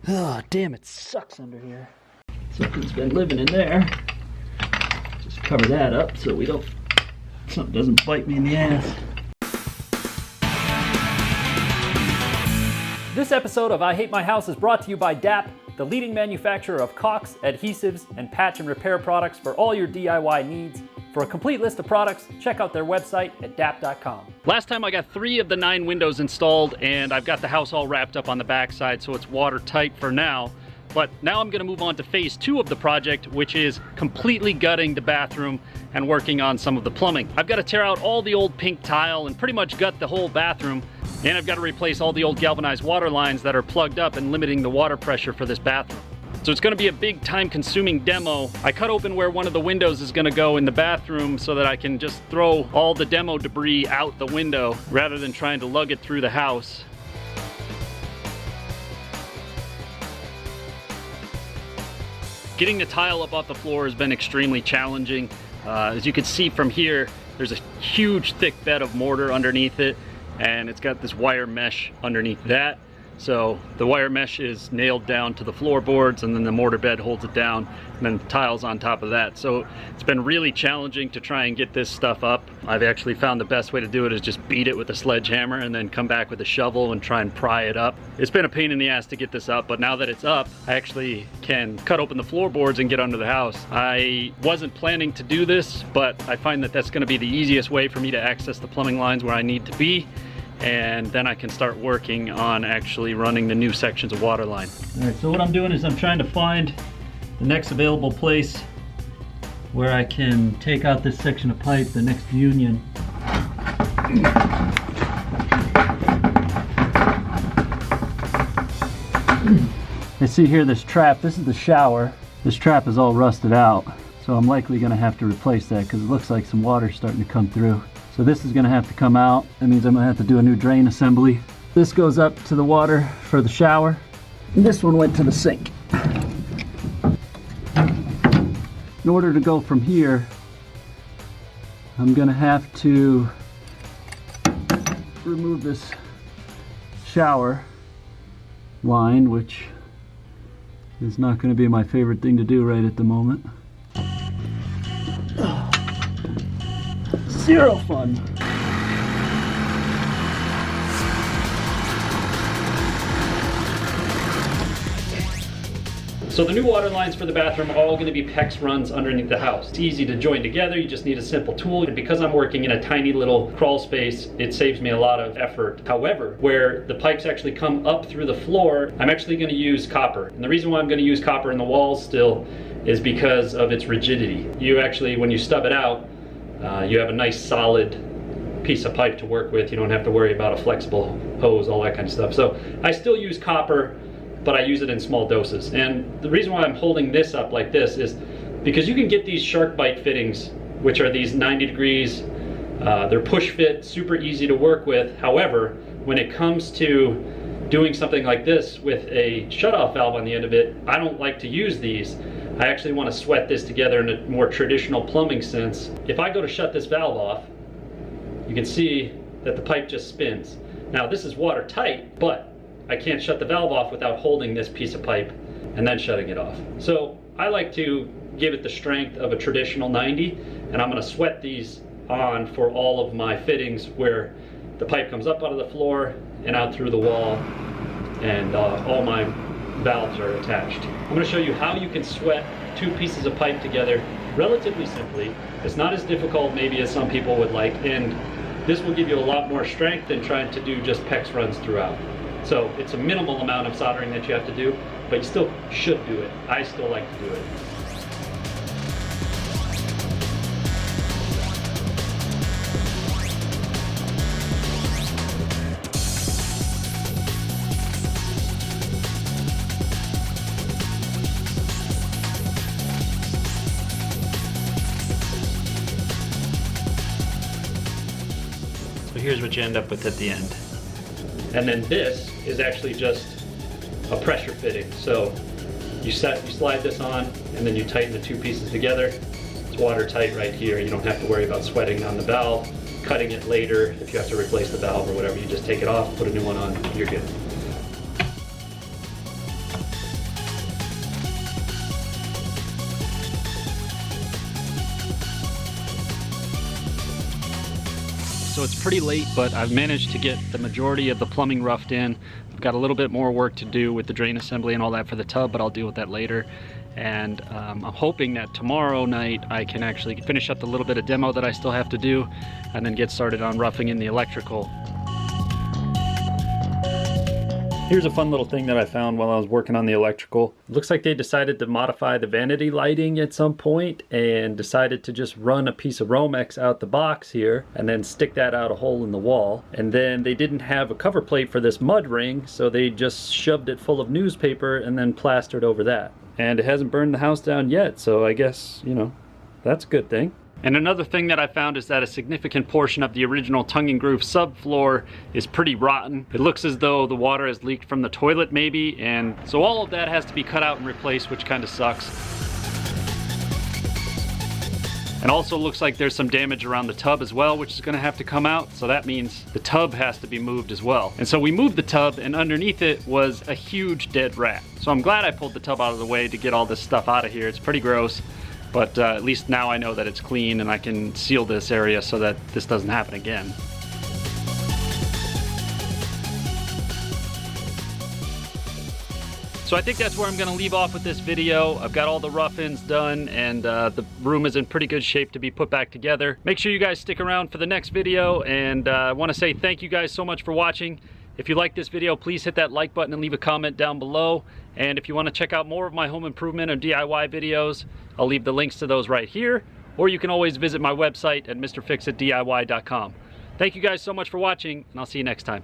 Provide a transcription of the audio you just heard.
Oh, damn, it sucks under here. Something's been living in there. Just cover that up so something doesn't bite me in the ass. This episode of I Hate My House is brought to you by DAP, the leading manufacturer of caulks, adhesives, and patch and repair products for all your DIY needs. For a complete list of products, check out their website at dap.com. Last time I got 3 of the 9 windows installed, and I've got the house all wrapped up on the backside, so it's watertight for now. But now I'm gonna move on to phase 2 of the project, which is completely gutting the bathroom and working on some of the plumbing. I've got to tear out all the old pink tile and pretty much gut the whole bathroom. And I've got to replace all the old galvanized water lines that are plugged up and limiting the water pressure for this bathroom. So it's gonna be a big time-consuming demo. I cut open where one of the windows is gonna go in the bathroom so that I can just throw all the demo debris out the window rather than trying to lug it through the house. Getting the tile up off the floor has been extremely challenging. As you can see from here, there's a huge thick bed of mortar underneath it, and it's got this wire mesh underneath that. So the wire mesh is nailed down to the floorboards, and then the mortar bed holds it down, and then the tiles on top of that. So it's been really challenging to try and get this stuff up. I've actually found the best way to do it is just beat it with a sledgehammer and then come back with a shovel and try and pry it up. It's been a pain in the ass to get this up, but now that it's up, I actually can cut open the floorboards and get under the house. I wasn't planning to do this, but I find that that's gonna be the easiest way for me to access the plumbing lines where I need to be. And then I can start working on actually running the new sections of water line. All right, so what I'm doing is I'm trying to find the next available place where I can take out this section of pipe, the next union. I see here this trap. This is the shower. This trap is all rusted out, so I'm likely gonna have to replace that because it looks like some water's starting to come through. So this is gonna have to come out. That means I'm gonna have to do a new drain assembly. This goes up to the water for the shower. And this one went to the sink. In order to go from here, I'm gonna have to remove this shower line, which is not gonna be my favorite thing to do right at the moment. Zero fun. So the new water lines for the bathroom are all going to be PEX runs underneath the house. It's easy to join together, you just need a simple tool. And because I'm working in a tiny little crawl space, it saves me a lot of effort. However, where the pipes actually come up through the floor, I'm actually going to use copper. And the reason why I'm going to use copper in the walls still is because of its rigidity. You actually, when you stub it out, you have a nice solid piece of pipe to work with. You don't have to worry about a flexible hose, all that kind of stuff. So I still use copper, but I use it in small doses. And the reason why I'm holding this up like this is because you can get these Sharkbite fittings, which are these 90 degrees. They're push fit, super easy to work with. However, when it comes to doing something like this with a shutoff valve on the end of it, I don't like to use these. I actually want to sweat this together in a more traditional plumbing sense. If I go to shut this valve off, you can see that the pipe just spins. Now this is watertight, but I can't shut the valve off without holding this piece of pipe and then shutting it off. So I like to give it the strength of a traditional 90, and I'm going to sweat these on for all of my fittings where the pipe comes up out of the floor and out through the wall, and all my valves are attached. I'm going to show you how you can sweat 2 pieces of pipe together relatively simply. It's not as difficult maybe as some people would like, and this will give you a lot more strength than trying to do just PEX runs throughout. So it's a minimal amount of soldering that you have to do, but you still should do it. I still like to do it. So here's what you end up with at the end. And then this is actually just a pressure fitting. So you slide this on, and then you tighten the 2 pieces together. It's watertight right here. You don't have to worry about sweating on the valve, cutting it later if you have to replace the valve or whatever. You just take it off, put a new one on, you're good. so it's pretty late, but I've managed to get the majority of the plumbing roughed in. I've got a little bit more work to do with the drain assembly and all that for the tub, but I'll deal with that later. And I'm hoping that tomorrow night I can actually finish up the little bit of demo that I still have to do and then get started on roughing in the electrical. Here's a fun little thing that I found while I was working on the electrical. It looks like they decided to modify the vanity lighting at some point and decided to just run a piece of Romex out the box here and then stick that out a hole in the wall. And then they didn't have a cover plate for this mud ring, so they just shoved it full of newspaper and then plastered over that. And it hasn't burned the house down yet, so I guess, you know, that's a good thing. And another thing that I found is that a significant portion of the original tongue and groove subfloor is pretty rotten. It looks as though the water has leaked from the toilet maybe, and so all of that has to be cut out and replaced, which kind of sucks. And also looks like there's some damage around the tub as well, which is going to have to come out, so that means the tub has to be moved as well. And so we moved the tub, and underneath it was a huge dead rat. So I'm glad I pulled the tub out of the way to get all this stuff out of here. It's pretty gross. But at least now I know that it's clean and I can seal this area so that this doesn't happen again. So I think that's where I'm going to leave off with this video. I've got all the rough-ins done and the room is in pretty good shape to be put back together. Make sure you guys stick around for the next video, and I want to say thank you guys so much for watching. If you like this video, please hit that like button and leave a comment down below. And if you want to check out more of my home improvement or DIY videos, I'll leave the links to those right here. Or you can always visit my website at mrfixitdiy.com. Thank you guys so much for watching, and I'll see you next time.